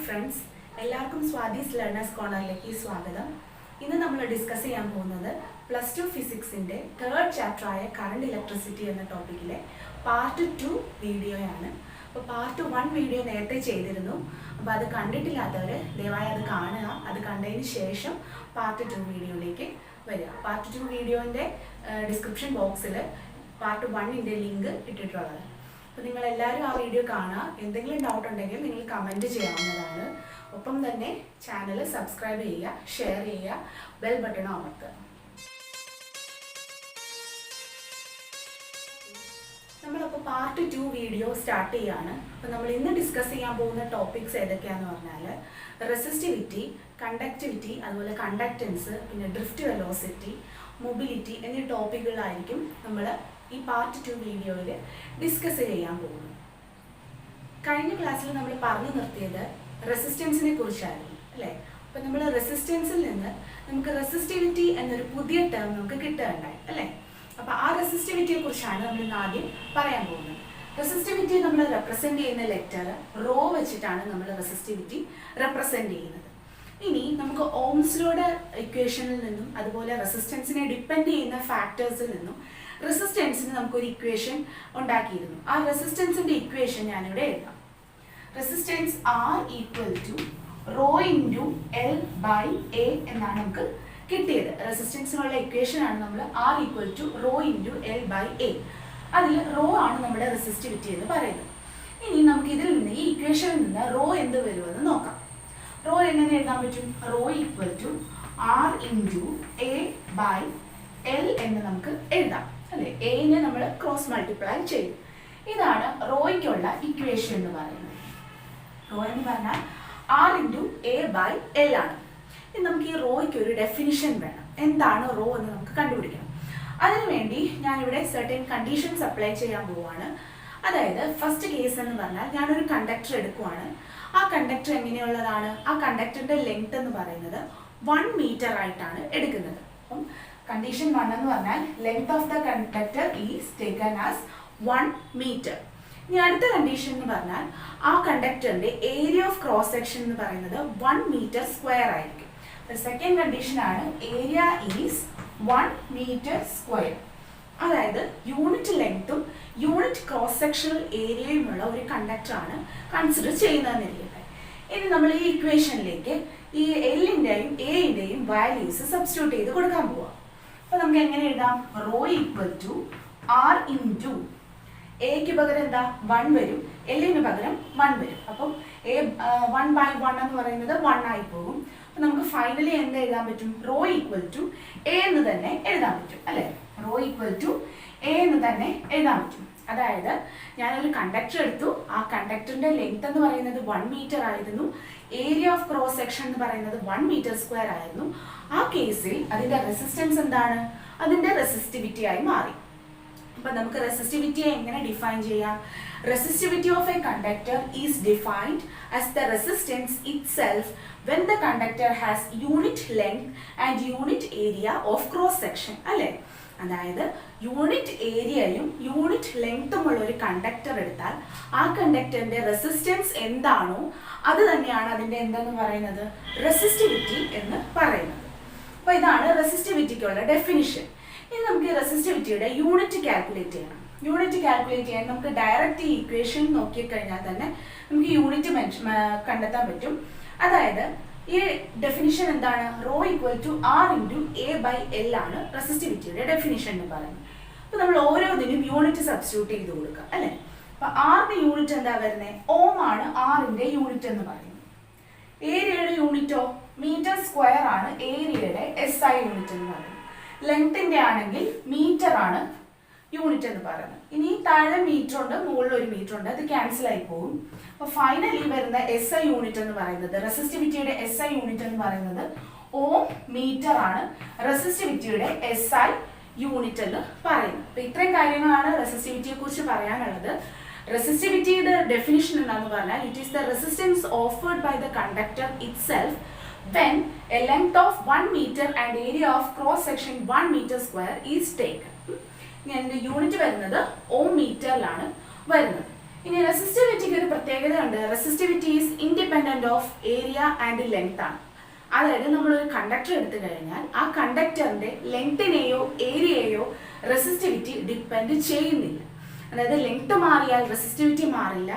Friends, എല്ലാവർക്കും സ്വാദീസ് learners കോർണറിലേക്ക് സ്വാഗതം. ഇന്ന് നമ്മൾ ഡിസ്കസ് ചെയ്യാൻ പോകുന്നത് +2 ഫിസിക്സിൻ്റെ തേർഡ് ചാപ്റ്ററായ കറണ്ട് ഇലക്ട്രിസിറ്റി എന്ന ടോപ്പിക്കിലെ പാർട്ട് 2 വീഡിയോയാണ്. അപ്പോൾ പാർട്ട് 1 വീഡിയോ നേരത്തെ ചെയ്തിരുന്നു. അപ്പോൾ അത് കണ്ടിട്ടില്ലാത്തവർ ദയവായി അത് കാണുക. അത് കണ്ടതിന് ശേഷം പാർട്ട് 2 വീഡിയോയിലേക്ക് വരിക. പാർട്ട് 2 വീഡിയോൻ്റെ ഡിസ്ക്രിപ്ഷൻ ബോക്സിൽ പാർട്ട് 1ൻ്റെ ലിങ്ക് ഇട്ടിട്ടുള്ളത്. അപ്പോൾ നിങ്ങളെല്ലാവരും ആ വീഡിയോ കാണുക. എന്തെങ്കിലും ഡൗട്ട് ഉണ്ടെങ്കിൽ നിങ്ങൾ കമൻറ്റ് ചെയ്യാവുന്നതാണ്. ഒപ്പം തന്നെ ചാനൽ സബ്സ്ക്രൈബ് ചെയ്യുക, ഷെയർ ചെയ്യുക, ബെൽ ബട്ടൺ അമർത്തുക. നമ്മളപ്പോൾ പാർട്ട് 2 വീഡിയോ സ്റ്റാർട്ട് ചെയ്യുകയാണ്. അപ്പോൾ നമ്മൾ ഇന്ന് ഡിസ്കസ് ചെയ്യാൻ പോകുന്ന ടോപ്പിക്സ് ഏതൊക്കെയാണെന്ന് പറഞ്ഞാൽ റെസിസ്റ്റിവിറ്റി, കണ്ടക്ടിവിറ്റി, അതുപോലെ കണ്ടക്റ്റൻസ്, പിന്നെ ഡ്രിഫ്റ്റ് വെലോസിറ്റി, മൊബിലിറ്റി എന്നീ ടോപ്പിക്കുകളായിരിക്കും നമ്മൾ ഈ പാർട്ട് 2 വീഡിയോയിൽ ഡിസ്കസ് ചെയ്യാൻ പോകുന്നു. കഴിഞ്ഞ ക്ലാസ്സിൽ നമ്മൾ പറഞ്ഞു നിർത്തിയത് റെസിസ്റ്റൻസിനെ കുറിച്ചായിരുന്നു അല്ലേ? അപ്പം നമ്മൾ റെസിസ്റ്റൻസിൽ നിന്ന് നമുക്ക് റെസിസ്റ്റിവിറ്റി എന്നൊരു പുതിയ ടേം നമുക്ക് കിട്ടുകയുണ്ടായി അല്ലേ? അപ്പം ആ റെസിസ്റ്റിവിറ്റിയെ കുറിച്ചാണ് നമ്മൾ ഇന്ന് ആദ്യം പറയാൻ പോകുന്നത്. റെസിസ്റ്റിവിറ്റി നമ്മൾ റെപ്രസെൻറ്റ് ചെയ്യുന്ന ലെറ്റർ റോ വെച്ചിട്ടാണ് നമ്മൾ റെസിസ്റ്റിവിറ്റി റെപ്രസെൻറ്റ് ചെയ്യുന്നത്. ഇനി നമുക്ക് ഓംസ് ലോയുടെ ഇക്വേഷനിൽ നിന്നും അതുപോലെ റെസിസ്റ്റൻസിനെ ഡിപ്പെൻഡ് ചെയ്യുന്ന ഫാക്ടേഴ്സിൽ നിന്നും റെസിസ്റ്റൻസിന് നമുക്കൊരു ഇക്വേഷൻ ഉണ്ടാക്കിയിരുന്നു. ആ റെസിസ്റ്റൻസിൻ്റെ ഇക്വേഷൻ ഞാനിവിടെ എഴുതാം. Resistance R equal to rho into L by A എന്നാണ് നമുക്ക് കിട്ടിയത്. റെസിസ്റ്റൻസിനുള്ള ഇക്വേഷനാണ് നമ്മൾ R equal to rho into L by A. അതിൽ റോ ആണ് നമ്മുടെ റെസിസ്റ്റിവിറ്റി എന്ന് പറയുന്നത്. ഇനി നമുക്ക് ഇതിൽ നിന്ന് ഈ ഇക്വേഷനിൽ നിന്ന് റോ എന്ത് വരുമെന്ന് നോക്കാം. റോ എങ്ങനെ എഴുതാൻ പറ്റും? Rho equal to R into A by L എന്ന് നമുക്ക് എഴുതാം അല്ലേ? എനെ നമ്മൾ ക്രോസ് മൾട്ടിപ്ലൈ ചെയ്യും. ഇതാണ് റോയ്ക്കുള്ള ഇക്വേഷൻ എന്ന് പറയുന്നത്. റോ എന്ന് പറഞ്ഞാൽ R into A by L ആണ്. ഇനി നമുക്ക് ഈ റോയ്ക്ക് ഒരു ഡെഫിനിഷൻ വേണം. എന്താണ് റോ എന്ന് നമുക്ക് കണ്ടുപിടിക്കണം. അതിനുവേണ്ടി ഞാനിവിടെ സർട്ടൻ കണ്ടീഷൻസ് അപ്ലൈ ചെയ്യാൻ പോവുകയാണ്. അതായത് ഫസ്റ്റ് കേസ് എന്ന് പറഞ്ഞാൽ ഞാനൊരു കണ്ടക്ടർ എടുക്കുവാണ്. ആ കണ്ടക്ടർ എങ്ങനെയുള്ളതാണ്? ആ കണ്ടക്ടറിൻ്റെ ലെങ്ത് എന്ന് പറയുന്നത് 1 മീറ്റർ ആയിട്ടാണ് എടുക്കുന്നത്. അപ്പം കണ്ടീഷൻ 1 എന്ന് പറഞ്ഞാൽ length of the conductor is taken as 1 metre. ഇനി അടുത്ത കണ്ടീഷൻ എന്ന് പറഞ്ഞാൽ ആ കണ്ടക്ടറിന്റെ ഏരിയ ഓഫ് ക്രോസ് സെക്ഷൻ എന്ന് പറയുന്നത് 1 മീറ്റർ സ്ക്വയർ ആയിരിക്കും. സെക്കൻഡ് കണ്ടീഷൻ ആണ് ഏരിയ ഈസ് 1 മീറ്റർ സ്ക്വയർ. അതായത് യൂണിറ്റ് ലെങ്ത്തും യൂണിറ്റ് ക്രോസ് സെക്ഷണൽ ഏരിയയുമുള്ള ഒരു കണ്ടക്ടറാണ് കൺസിഡർ ചെയ്യുന്നതെന്നിരിക്കട്ടെ. ഇനി നമ്മൾ ഈ ഇക്വേഷനിലേക്ക് ഈ എല്ലിൻ്റെയും എൻ്റെയും വാല്യൂസ് സബ്സ്റ്റിറ്റ്യൂട്ട് ചെയ്ത് കൊടുക്കാൻ പോവാം. അപ്പോൾ നമുക്ക് എങ്ങനെ എഴുതാം? Rho equal to R into എക്ക് പകരം എന്താ 1 വരും, എല്ലിന് പകരം 1 വരും. അപ്പം 1 ബൈ 1 എന്ന് പറയുന്നത് 1 ആയി പോകും. അപ്പം നമുക്ക് ഫൈനലി എന്ത് എഴുതാൻ പറ്റും? റോ ഈക്വൽ ടു എ എന്ന് തന്നെ എഴുതാൻ പറ്റും അല്ലേ? റോ ഈക്വൽ ടു എ എന്ന് തന്നെ എഴുതാൻ പറ്റും. അതായത് ഞാനൊരു കണ്ടക്ടർ എടുത്തു. ആ കണ്ടക്ടറിന്റെ ലെങ്ത് എന്ന് പറയുന്നത് 1 മീറ്റർ ആയിരുന്നു. ഏരിയ ഓഫ് ക്രോസ് സെക്ഷൻ എന്ന് പറയുന്നത് 1 മീറ്റർ സ്ക്വയർ ആയിരുന്നു. ആ കേസിൽ അതിന്റെ റെസിസ്റ്റൻസ് എന്താണ്? അതിന്റെ റെസിസ്റ്റിവിറ്റി ആയി മാറി. അപ്പം നമുക്ക് റെസിസ്റ്റിവിറ്റിയെ എങ്ങനെ ഡിഫൈൻ ചെയ്യാം? Resistivity of a conductor is defined as the resistance itself when the conductor has unit length and unit area of cross section അല്ലേ? അതായത് യൂണിറ്റ് ഏരിയയും യൂണിറ്റ് ലെങ്ത്തുമുള്ള ഒരു കണ്ടക്ടർ എടുത്താൽ ആ കണ്ടക്ടറിന്റെ റെസിസ്റ്റൻസ് എന്താണോ അത് തന്നെയാണ് അതിന്റെ എന്തെന്ന് പറയുന്നത്? റെസിസ്റ്റിവിറ്റി എന്ന് പറയുന്നത്. അപ്പോൾ ഇതാണ് റെസിസ്റ്റിവിറ്റിക്കുള്ള ഡെഫിനിഷൻ. ഇനി നമുക്ക് റെസിസ്റ്റിവിറ്റിയുടെ യൂണിറ്റ് കാൽക്കുലേറ്റ് ചെയ്യണം. യൂണിറ്റ് കാൽക്കുലേറ്റ് ചെയ്യാൻ നമുക്ക് ഡയറക്റ്റ് ഈ ഇക്വേഷൻ നോക്കിക്കഴിഞ്ഞാൽ തന്നെ നമുക്ക് യൂണിറ്റ് കണ്ടെത്താൻ പറ്റും. അതായത് ഈ ഡെഫിനിഷൻ എന്താണ്? Rho equal to R into A by L ആണ് റെസിസ്റ്റിവിറ്റിയുടെ ഡെഫിനിഷൻ എന്ന് പറയുന്നത്. അപ്പോൾ നമ്മൾ ഓരോന്നിനും യൂണിറ്റ് സബ്സ്റ്റിറ്റ്യൂട്ട് ചെയ്ത് കൊടുക്കുക അല്ലേ? അപ്പോൾ ആറിന്റെ യൂണിറ്റ് എന്താ വരുന്നത്? ഓം ആണ് ആറിന്റെ യൂണിറ്റ് എന്ന് പറയുന്നത്. ഏരിയയുടെ യൂണിറ്റോ മീറ്റർ സ്ക്വയർ ആണ് ഏരിയയുടെ SI യൂണിറ്റ് എന്ന് പറയുന്നത്. ലെങ്ത്തിന്റെ ആണെങ്കിൽ മീറ്റർ ആണ് യൂണിറ്റ് എന്ന് പറയുന്നത്. ഇനി താഴെ മീറ്റർ ഉണ്ട്, മുകളിൽ ഒരു മീറ്റർ ഉണ്ട്, അത് ക്യാൻസൽ ആയി പോകും. അപ്പോൾ ഫൈനലി വരുന്ന SI യൂണിറ്റ് എന്ന് പറയുന്നത്, റെസിസ്റ്റിവിറ്റിയുടെ SI യൂണിറ്റ് എന്ന് പറയുന്നത് ഓം മീറ്റർ ആണ് റെസിസ്റ്റിവിറ്റിയുടെ SI യൂണിറ്റ് എന്ന് പറയുന്നത്. അപ്പോൾ ഇത്രയും കാര്യങ്ങളാണ് റെസിസ്റ്റിവിറ്റിയെ കുറിച്ച് പറയാനുള്ളത്. റെസിസ്റ്റിവിറ്റിയുടെ ഡെഫിനിഷൻ എന്താണെന്ന് പറഞ്ഞാൽ it is the resistance offered by the conductor itself when a length of 1 meter and area of cross section 1 meter square is taken. ഇതിന്റെ യൂണിറ്റ് വരുന്നത് ഓം മീറ്ററിലാണ് വരുന്നത്. ഇനി റെസിസ്റ്റിവിറ്റിക്ക് ഒരു പ്രത്യേകത ഉണ്ട്. Resistivity is independent independent of area and length ആണ്. അതായത് നമ്മളൊരു കണ്ടക്ടർ എടുത്തു കഴിഞ്ഞാൽ ആ കണ്ടക്ടറിന്റെ ലെങ്തിനെയോ ഏരിയയോ റെസിസ്റ്റിവിറ്റി ഡിപ്പെൻഡ് ചെയ്യുന്നില്ല. അതായത് ലെങ്ത് മാറിയാൽ റെസിസ്റ്റിവിറ്റി മാറില്ല,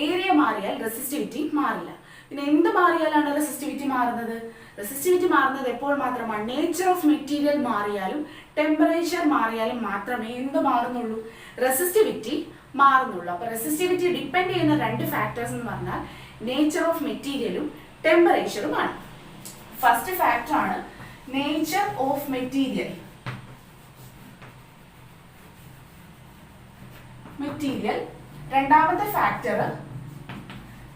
ഏരിയ മാറിയാൽ റെസിസ്റ്റിവിറ്റി മാറില്ല. പിന്നെ എന്ത് മാറിയാലാണ് റെസിസ്റ്റിവിറ്റി മാറുന്നത്? റെസിസ്റ്റിവിറ്റി മാറുന്നത് എപ്പോൾ മാത്രമാണ്? നേച്ചർ ഓഫ് മെറ്റീരിയൽ മാറിയാലും ടെമ്പറേച്ചർ മാറിയാലും മാത്രമേ എന്ത് മാറുന്നുള്ളൂ? റെസിസ്റ്റിവിറ്റി മാറുന്നുള്ളൂ. അപ്പൊ റെസിസ്റ്റിവിറ്റി ഡിപ്പെൻഡ് ചെയ്യുന്ന രണ്ട് ഫാക്ടേഴ്സ് എന്ന് പറഞ്ഞാൽ നേച്ചർ ഓഫ് മെറ്റീരിയലും ടെമ്പറേച്ചറുമാണ്. ഫസ്റ്റ് ഫാക്ടർ ആണ് നേച്ചർ ഓഫ് മെറ്റീരിയൽ. രണ്ടാമത്തെ ഫാക്ടർ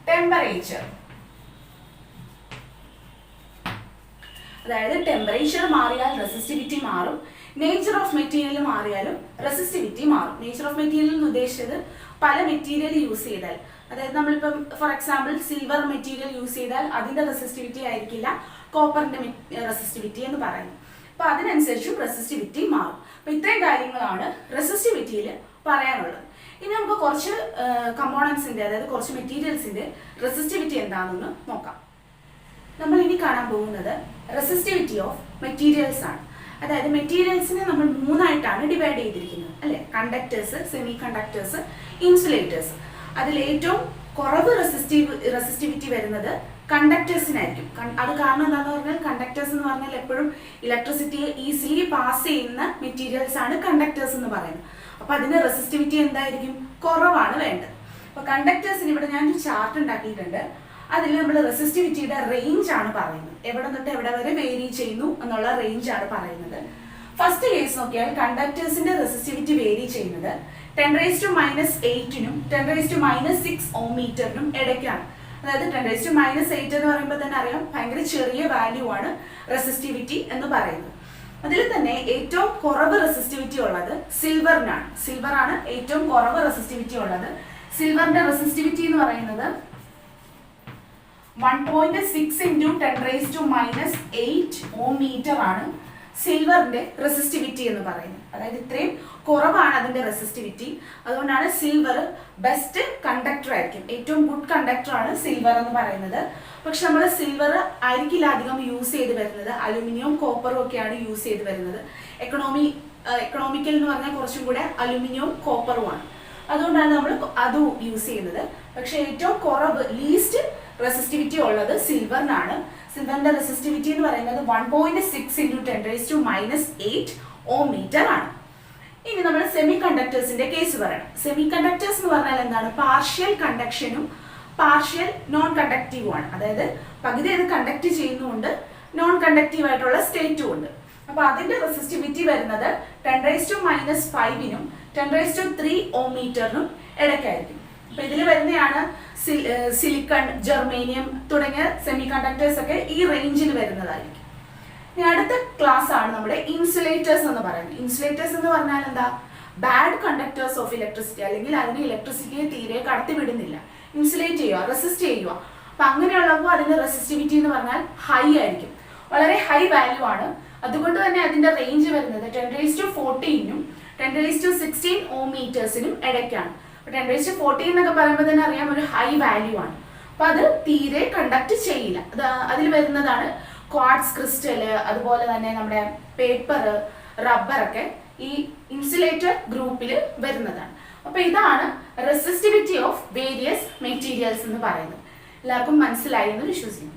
ടെമ്പറേച്ചർ. അതായത് ടെമ്പറേച്ചർ മാറിയാൽ റെസിസ്റ്റിവിറ്റി മാറും, നേച്ചർ ഓഫ് മെറ്റീരിയൽ മാറിയാലും റെസിസ്റ്റിവിറ്റി മാറും. നേച്ചർ ഓഫ് മെറ്റീരിയൽ എന്ന് ഉദ്ദേശിച്ചത് പല മെറ്റീരിയൽ യൂസ് ചെയ്താൽ, അതായത് നമ്മളിപ്പം for example silver material use ചെയ്താൽ അതിന്റെ റെസിസ്റ്റിവിറ്റി ആയിരിക്കില്ല കോപ്പറിന്റെ റെസിസ്റ്റിവിറ്റി എന്ന് പറയുന്നത്. അപ്പൊ അതിനനുസരിച്ചും റെസിസ്റ്റിവിറ്റി മാറും. അപ്പൊ ഇത്രയും കാര്യങ്ങളാണ് റെസിസ്റ്റിവിറ്റിയിൽ പറയാനുള്ളത്. ഇനി നമുക്ക് കുറച്ച് കമ്പോണൻസിന്റെ, അതായത് കുറച്ച് മെറ്റീരിയൽസിന്റെ റെസിസ്റ്റിവിറ്റി എന്താണെന്ന് നോക്കാം. നമ്മൾ ഇനി കാണാൻ പോകുന്നത് റെസിസ്റ്റിവിറ്റി ഓഫ് മെറ്റീരിയൽസ് ആണ്. അതായത് മെറ്റീരിയൽസിനെ നമ്മൾ മൂന്നായിട്ടാണ് ഡിവൈഡ് ചെയ്തിരിക്കുന്നത് അല്ലെ? Conductors, semi conductors, insulators. അതിൽ ഏറ്റവും കുറവ് റെസിസ്റ്റിവിറ്റി വരുന്നത് കണ്ടക്ടേഴ്സിനായിരിക്കും. അത് കാരണം എന്താണെന്ന് പറഞ്ഞാൽ കണ്ടക്ടേഴ്സ് എന്ന് പറഞ്ഞാൽ എപ്പോഴും ഇലക്ട്രിസിറ്റിയെ ഈസിലി പാസ് ചെയ്യുന്ന മെറ്റീരിയൽസ് ആണ് കണ്ടക്ടേഴ്സ് എന്ന് പറയുന്നത്. അപ്പൊ അതിന് റെസിസ്റ്റിവിറ്റി എന്തായിരിക്കും? കുറവാണ് വേണ്ടത്. അപ്പൊ കണ്ടക്ടേഴ്സിന് ഇവിടെ ഞാനൊരു ചാർട്ട് ഉണ്ടാക്കിയിട്ടുണ്ട്. അതിൽ നമ്മൾ റെസിസ്റ്റിവിറ്റിയുടെ റേഞ്ച് ആണ് പറയുന്നത്. എവിടെ തൊട്ട് എവിടെ വരെ വേരി ചെയ്യുന്നു എന്നുള്ള റേഞ്ച് ആണ് പറയുന്നത്. ഫസ്റ്റ് കേസ് നോക്കിയാൽ കണ്ടക്ടേഴ്സിന്റെ റെസിസ്റ്റിവിറ്റി വേരി ചെയ്യുന്നത് 10⁻⁸നും 10⁻�6 ഓം മീറ്ററിനും ഇടയ്ക്കാണ്. അതായത് 10⁻�8 എന്ന് പറയുമ്പോൾ തന്നെ അറിയാം ഭയങ്കര ചെറിയ വാല്യൂ ആണ് റെസിസ്റ്റിവിറ്റി എന്ന് പറയുന്നത്. അതിൽ തന്നെ ഏറ്റവും കുറവ് റെസിസ്റ്റിവിറ്റി ഉള്ളത് സിൽവറിനാണ്. സിൽവർ ആണ് ഏറ്റവും കുറവ് റെസിസ്റ്റിവിറ്റി ഉള്ളത്. സിൽവറിന്റെ റെസിസ്റ്റിവിറ്റി എന്ന് പറയുന്നത് 1.6 × 10⁻⁸ ഓം മീറ്റർ ആണ് സിൽവറിന്റെ റെസിസ്റ്റിവിറ്റി എന്ന് പറയുന്നത്. അതായത് ഇത്രയും കുറവാണ് അതിന്റെ റെസിസ്റ്റിവിറ്റി. അതുകൊണ്ടാണ് സിൽവർ ബെസ്റ്റ് കണ്ടക്ടർ ആയിരിക്കും. ഏറ്റവും ഗുഡ് കണ്ടക്ടർ ആണ് സിൽവർ എന്ന് പറയുന്നത്. പക്ഷെ നമ്മൾ സിൽവർ ആയിരിക്കില്ല അധികം യൂസ് ചെയ്ത് വരുന്നത്. അലുമിനിയം, കോപ്പറും ഒക്കെയാണ് യൂസ് ചെയ്ത് വരുന്നത്. എക്കണോമിക്കൽ എന്ന് പറഞ്ഞാൽ കുറച്ചും കൂടെ അലുമിനിയവും കോപ്പറുമാണ്. അതുകൊണ്ടാണ് നമ്മൾ അത് യൂസ് ചെയ്യുന്നത്. പക്ഷെ ഏറ്റവും കുറവ് ലീസ്റ്റ് റെസിസ്റ്റിവിറ്റി ഉള്ളത് സിൽവറിനാണ്. സിൽവറിന്റെ റെസിസ്റ്റിവിറ്റി എന്ന് പറയുന്നത് 1.6 × 10⁻⁸ ഓം മീറ്റർ ആണ്. ഇനി നമ്മൾ സെമി കണ്ടക്ടേഴ്സിന്റെ കേസ് പറയണം. സെമി കണ്ടക്ടേഴ്സ് എന്ന് പറഞ്ഞാൽ എന്താണ്? പാർഷ്യൽ കണ്ടക്ഷനും പാർഷ്യൽ നോൺ കണ്ടക്റ്റീവും ആണ്. അതായത് പകുതി അത് കണ്ടക്ട് ചെയ്യുന്നുണ്ട്, നോൺ കണ്ടക്റ്റീവ് ആയിട്ടുള്ള സ്റ്റേറ്റും ഉണ്ട്. അപ്പൊ അതിന്റെ റെസിസ്റ്റിവിറ്റി വരുന്നത് 10⁻⁵ നും 10⁻³ ഓം മീറ്ററിനും ഇടയ്ക്കായിരിക്കും. അപ്പൊ ഇതിൽ വരുന്നതാണ് സിലിക്കൺ, ജെർമേനിയം തുടങ്ങിയ സെമി കണ്ടക്ടേഴ്സ് ഒക്കെ ഈ റേഞ്ചിൽ വരുന്നതായിരിക്കും. ഇനി അടുത്ത ക്ലാസ് ആണ് നമ്മുടെ ഇൻസുലേറ്റേഴ്സ് എന്ന് പറയുന്നത്. ഇൻസുലേറ്റേഴ്സ് എന്ന് പറഞ്ഞാൽ എന്താ? ബാഡ് കണ്ടക്ടേഴ്സ് ഓഫ് ഇലക്ട്രിസിറ്റി, അല്ലെങ്കിൽ അതിന് ഇലക്ട്രിസിറ്റിയെ തീരെ കടത്തിവിടുന്നില്ല, ഇൻസുലേറ്റ് ചെയ്യുക, റെസിസ്റ്റ് ചെയ്യുക. അപ്പൊ അങ്ങനെയുള്ളപ്പോൾ അതിന്റെ റെസിസ്റ്റിവിറ്റി എന്ന് പറഞ്ഞാൽ ഹൈ ആയിരിക്കും, വളരെ ഹൈ വാല്യൂ ആണ്. അതുകൊണ്ട് തന്നെ അതിന്റെ റേഞ്ച് വരുന്നത് 10⁻⁴ നും 10⁻⁻16 ഓം മീറ്റേഴ്സിനും ഇടയ്ക്കാണ്. 10⁻⁴ എന്നൊക്കെ പറയുമ്പോൾ തന്നെ അറിയാം ഒരു ഹൈ വാല്യൂ ആണ്. അപ്പൊ അത് തീരെ കണ്ടക്ട് ചെയ്യില്ല. അതിൽ വരുന്നതാണ് ക്വാർട്സ് ക്രിസ്റ്റല്, അതുപോലെ തന്നെ നമ്മുടെ പേപ്പർ, റബ്ബർ ഒക്കെ ഈ ഇൻസുലേറ്റർ ഗ്രൂപ്പിൽ വരുന്നതാണ്. അപ്പൊ ഇതാണ് റെസിസ്റ്റിവിറ്റി ഓഫ് വേരിയസ് മെറ്റീരിയൽസ് എന്ന് പറയുന്നത്. എല്ലാവർക്കും മനസ്സിലായി എന്ന് വിശ്വസിക്കുന്നു.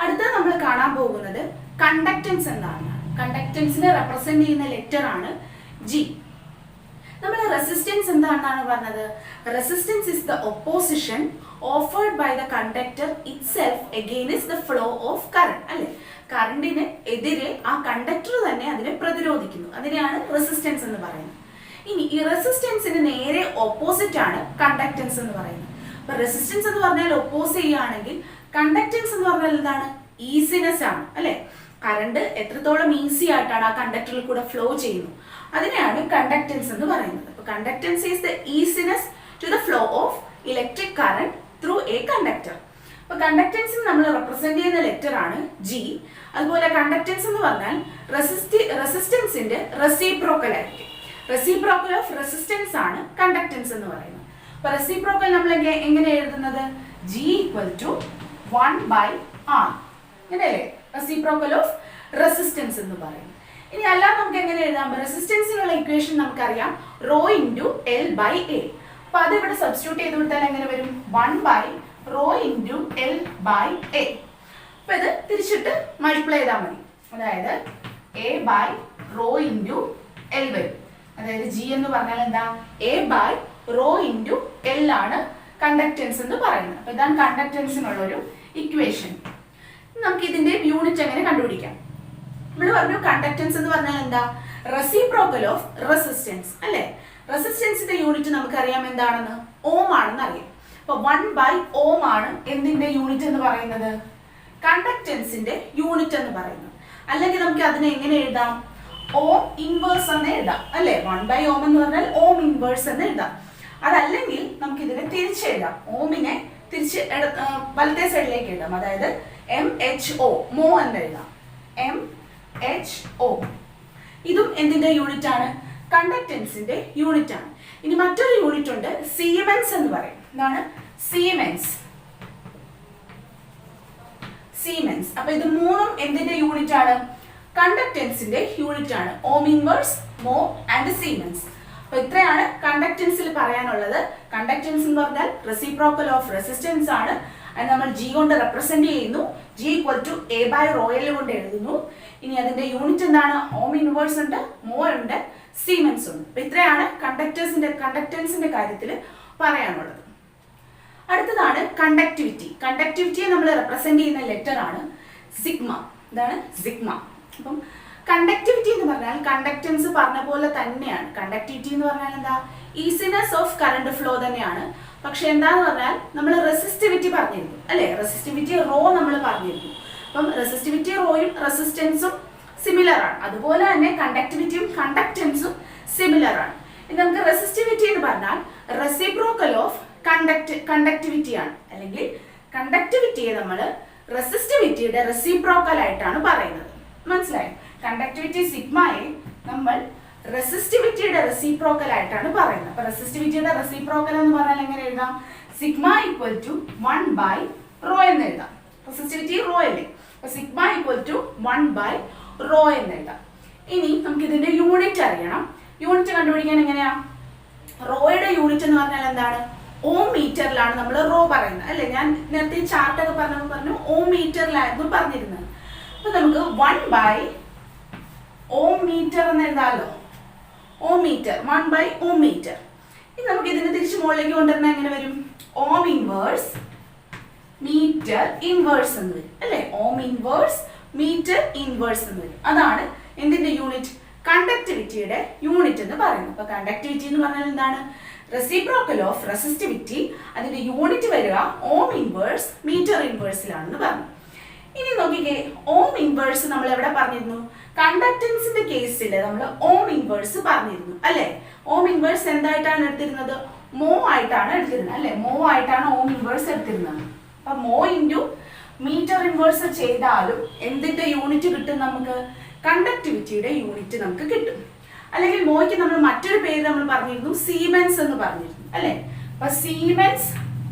അടുത്ത നമ്മൾ കാണാൻ പോകുന്നത് കണ്ടക്ടൻസ് എന്താണ്. കണ്ടക്ടൻസിനെ റെപ്രസെന്റ് ചെയ്യുന്ന ലെറ്റർ ആണ് ജി. നമ്മൾ റെസിസ്റ്റൻസ് എന്താണെന്നാണ് പറഞ്ഞത്? Resistance is the opposition offered by the conductor itself against the flow of current. അല്ലെ, കറണ്ടിന് എതിരെ ആ കണ്ടക്ടർ തന്നെ അതിനെ പ്രതിരോധിക്കുന്നു. അതിനെയാണ് റെസിസ്റ്റൻസ് എന്ന് പറയുന്നത്. ഇനി ഈ റെസിസ്റ്റൻസിന് നേരെ ഓപ്പോസിറ്റ് ആണ് കണ്ടക്ടൻസ് എന്ന് പറയുന്നത്. അപ്പൊ റെസിസ്റ്റൻസ് എന്ന് പറഞ്ഞാൽ ഒപ്പോസ് ചെയ്യുകയാണെങ്കിൽ കണ്ടക്ടൻസ് എന്ന് പറഞ്ഞാൽ എന്താണ്? ഈസിനെസ് ആണ്. അല്ലെ, കറണ്ട് എത്രത്തോളം ഈസി ആയിട്ടാണ് ആ കണ്ടക്ടറിൽ കൂടെ ഫ്ലോ ചെയ്യുന്നു, അതിനെയാണ് കണ്ടക്ടൻസ് എന്ന് പറയുന്നത്. അപ്പൊ conductance is the easiness to the flow of electric current through a conductor. അപ്പൊ കണ്ടക്ടൻസ് നമ്മൾ റെപ്രസെന്റ് ചെയ്യുന്ന ലെറ്റർ ആണ് ജി. അതുപോലെ കണ്ടക്ടൻസ് എന്ന് പറഞ്ഞാൽ റെസിസ്റ്റൻസിന്റെ റെസിപ്രോക്കൽ ആയിരിക്കും. റെസിപ്രോക്കൽ ഓഫ് റെസിസ്റ്റൻസ് ആണ് കണ്ടക്ടൻസ് എന്ന് പറയുന്നത്. അപ്പൊ റെസിപ്രോക്കൽ നമ്മൾ എങ്ങനെ എഴുതുന്നത്? G equal to 1/R. ഇങ്ങനെയല്ലേ റെസിപ്രോക്കൽ ഓഫ് റെസിസ്റ്റൻസ് എന്ന് പറയും. ഇനി അല്ലാതെ നമുക്ക് എങ്ങനെ എഴുതാം? റെസിസ്റ്റൻസിനുള്ള ഇക്വേഷൻ നമുക്കറിയാം, rho into L by A. അപ്പൊ അത് ഇവിടെ സബ്സ്റ്റിറ്റ്യൂട്ട് ചെയ്ത് കൊടുത്താൽ എങ്ങനെ വരും? 1/റോ ഇൻറ്റു എൽ ബൈ എ. അപ്പൊ ഇത് തിരിച്ചിട്ട് മൾട്ടിപ്ലൈ ചെയ്താൽ മതി. അതായത് A by rho into L വരും. അതായത് ജി എന്ന് പറഞ്ഞാൽ എന്താ? A by rho into L ആണ് കണ്ടക്റ്റൻസ് എന്ന് പറയുന്നത്. അപ്പൊ ഇതാണ് കണ്ടക്റ്റൻസിനുള്ള ഒരു ഇക്വേഷൻ. നമുക്ക് ഇതിന്റെ യൂണിറ്റ് എങ്ങനെ കണ്ടുപിടിക്കാം? നമ്മൾ പറഞ്ഞു കണ്ടക്റ്റൻസ് എന്ന് പറഞ്ഞാൽ എന്താ? റെസിപ്രോക്കൽ ഓഫ് റെസിസ്റ്റൻസ് അല്ലേ? റെസിസ്റ്റൻസിന്റെ യൂണിറ്റ് നമുക്കറിയാം എന്താണെന്ന്, ഓം ആണെന്ന് അറിയാം. അപ്പൊ 1/ഓം ആണ് എന്തിന്റെ യൂണിറ്റ് എന്ന് പറയുന്നത്? കണ്ടക്റ്റൻസിന്റെ യൂണിറ്റ് എന്ന് പറയുന്നത്. അല്ലെങ്കിൽ നമുക്ക് അതിനെ എങ്ങനെ എഴുതാം? ഓം ഇൻവേഴ്സ് എന്ന് എഴുതാം അല്ലേ? 1/ഓം എന്ന് പറഞ്ഞാൽ ഓം ഇൻവേഴ്സ് എന്ന് എഴുതാം. അതല്ലെങ്കിൽ നമുക്ക് ഇതിനെ തിരിച്ചെഴുതാം. ഓമിനെ തിരിച്ച് വലത്തെ സൈഡിലേക്ക് എഴുതാം. അതായത് MHO മോ എന്ന് എഴുതാം. MHO ഇതും എന്തിന്റെ യൂണിറ്റ് ആണ്? കണ്ടക്റ്റൻസിന്റെ യൂണിറ്റ് ആണ്. ഇനി മറ്റൊരു യൂണിറ്റ് ഉണ്ട്, സീമെൻസ് എന്ന് പറയും. എന്താണ് സീമെൻസ്? സീമെൻസ്. അപ്പൊ ഇത് മൂന്നും എന്തിന്റെ യൂണിറ്റ് ആണ്? കണ്ടക്റ്റൻസിന്റെ യൂണിറ്റ് ആണ്. ഓം ഇൻവേഴ്സ്, മോ ആൻഡ് സീമെൻസ്. അപ്പൊ ഇത്രയാണ് കണ്ടക്റ്റൻസിൽ പറയാനുള്ളത്. കണ്ടക്റ്റൻസ് എന്ന് പറഞ്ഞാൽ റെസിപ്രോക്കൽ ഓഫ് റെസിസ്റ്റൻസ് ആണ്. അത് നമ്മൾ ജി കൊണ്ട് റെപ്രസെന്റ് ചെയ്യുന്നു. G equal to A by rho L കൊണ്ട് എഴുതുന്നു. ഇനി അതിന്റെ യൂണിറ്റ് എന്താണ്? ഓം ഇൻവേഴ്സ് ഉണ്ട്, മോ ഉണ്ട്, സീമെൻസ് ഉണ്ട്. അപ്പൊ ഇത്രയാണ് കണ്ടക്റ്റൻസിന്റെ കാര്യത്തിൽ പറയാനുള്ളത്. അടുത്തതാണ് കണ്ടക്ടിവിറ്റി. കണ്ടക്ടിവിറ്റിയെ നമ്മൾ റെപ്രസെന്റ് ചെയ്യുന്ന ലെറ്റർ ആണ് സിഗ്മ. ഇതാണ് സിഗ്മ. അപ്പം കണ്ടക്ടിവിറ്റി എന്ന് പറഞ്ഞാൽ കണ്ടക്റ്റൻസ് പറഞ്ഞ പോലെ തന്നെയാണ്. കണ്ടക്ടിവിറ്റി എന്ന് പറഞ്ഞാൽ എന്താ? ഈസിനെസ് ഓഫ് കറണ്ട് ഫ്ലോ തന്നെയാണ്. പക്ഷെ എന്താന്ന് പറഞ്ഞാൽ നമ്മൾ റെസിസ്റ്റിവിറ്റി പറഞ്ഞിരുന്നു അല്ലെ? റെസിസ്റ്റിവിറ്റി റോ നമ്മൾ പറഞ്ഞിരുന്നു. അപ്പം റെസിസ്റ്റിവിറ്റി റോയും റെസിസ്റ്റൻസും സിമിലർ ആണ്. അതുപോലെ തന്നെ കണ്ടക്ടിവിറ്റിയും കണ്ടക്റ്റൻസും സിമിലർ ആണ്. ഇനി നമുക്ക് റെസിസ്റ്റിവിറ്റി എന്ന് പറഞ്ഞാൽ റെസിപ്രോക്കൽ ഓഫ് കണ്ടക്ടിവിറ്റി ആണ്. അല്ലെങ്കിൽ കണ്ടക്ടിവിറ്റിയെ നമ്മൾ റെസിസ്റ്റിവിറ്റിയുടെ റെസിപ്രോക്കൽ ആയിട്ടാണ് പറയുന്നത്. മനസ്സിലായോ? കണ്ടക്ടിവിറ്റി സിഗ്മയെ നമ്മൾ റെസിസ്റ്റിവിറ്റിയുടെ റെസിപ്രോക്കൽ ആയിട്ടാണ് പറയുന്നത്. അപ്പൊ റെസിസ്റ്റിവിറ്റിയുടെ റെസിപ്രോക്കൽ എന്ന് പറഞ്ഞാൽ എങ്ങനെ എഴുതാം? സിഗ്മ ഈക്വൽ ടു 1/റോ എന്ന് എഴുതാം. റെസിസ്റ്റിവിറ്റി റോ അല്ലേ? അപ്പൊ സിഗ്മ ഈക്വൽ ടു 1/റോ എന്ന് എഴുതാം. ഇനി നമുക്ക് ഇതിന്റെ യൂണിറ്റ് അറിയണം. യൂണിറ്റ് കണ്ടുപിടിക്കാൻ എങ്ങനെയാ? റോയുടെ യൂണിറ്റ് എന്ന് പറഞ്ഞാൽ എന്താണ്? ഓം മീറ്ററിലാണ് നമ്മൾ റോ പറയുന്നത് അല്ലെ? ഞാൻ നേരത്തെ ഈ ചാർട്ടൊക്കെ പറഞ്ഞു ഓം മീറ്ററിലായിരുന്നു പറഞ്ഞിരുന്നത്. അപ്പൊ നമുക്ക് 1/ഓം മീറ്റർ എന്ന് എഴുതാമല്ലോ. ഓം മീറ്റർ 1/ഓം മീറ്റർ. ഇനി നമുക്ക് ഇതിനെ തിരിച്ച് മുകളിലേക്ക് കൊണ്ടുവരുന്ന എങ്ങനെ വരും? ഓം ഇൻവേഴ്സ് മീറ്റർ ഇൻവേഴ്സ് എന്ന് വരും അല്ലെ? ഓം ഇൻവേഴ്സ് മീറ്റർ ഇൻവേഴ്സ് എന്ന് വരും. അതാണ് എന്തിന്റെ യൂണിറ്റ്? കണ്ടക്ടിവിറ്റിയുടെ യൂണിറ്റ് എന്ന് പറയുന്നത്. അപ്പൊ കണ്ടക്ടിവിറ്റി എന്ന് പറഞ്ഞാൽ എന്താണ്? Reciprocal of resistivity. അതിന്റെ യൂണിറ്റ് വരിക ഓം ഇൻവേഴ്സ് മീറ്റർ ഇൻവേഴ്സിലാണെന്ന് പറഞ്ഞു. ഇനി നോക്കിക്കേ, ഓം ഇൻവേഴ്സ് നമ്മൾ എവിടെ പറഞ്ഞിരുന്നു? കണ്ടക്റ്റൻസിന്റെ കേസിൽ നമ്മൾ ഓം ഇൻവേഴ്സ് പറഞ്ഞിരുന്നു അല്ലെ? ഓം ഇൻവേഴ്സ് എന്തായിട്ടാണ് എടുത്തിരുന്നത്? മോ ആയിട്ടാണ് എടുത്തിരുന്നത് അല്ലെ? മോ ആയിട്ടാണ് ഓം ഇൻവേഴ്സ് എടുത്തിരുന്നത്. അപ്പൊ മോ ഇൻറ്റു മീറ്റർ ഇൻവേഴ്സ് ചെയ്താലും എന്തിന്റെ യൂണിറ്റ് കിട്ടും നമുക്ക്? കണ്ടക്ടിവിറ്റിയുടെ യൂണിറ്റ് നമുക്ക് കിട്ടും. അല്ലെങ്കിൽ മോയ്ക്ക് നമ്മൾ മറ്റൊരു പേര് നമ്മൾ പറഞ്ഞിരുന്നു, സീമെൻസ് എന്ന് പറഞ്ഞിരുന്നു അല്ലെ? അപ്പൊ സീമെൻസ്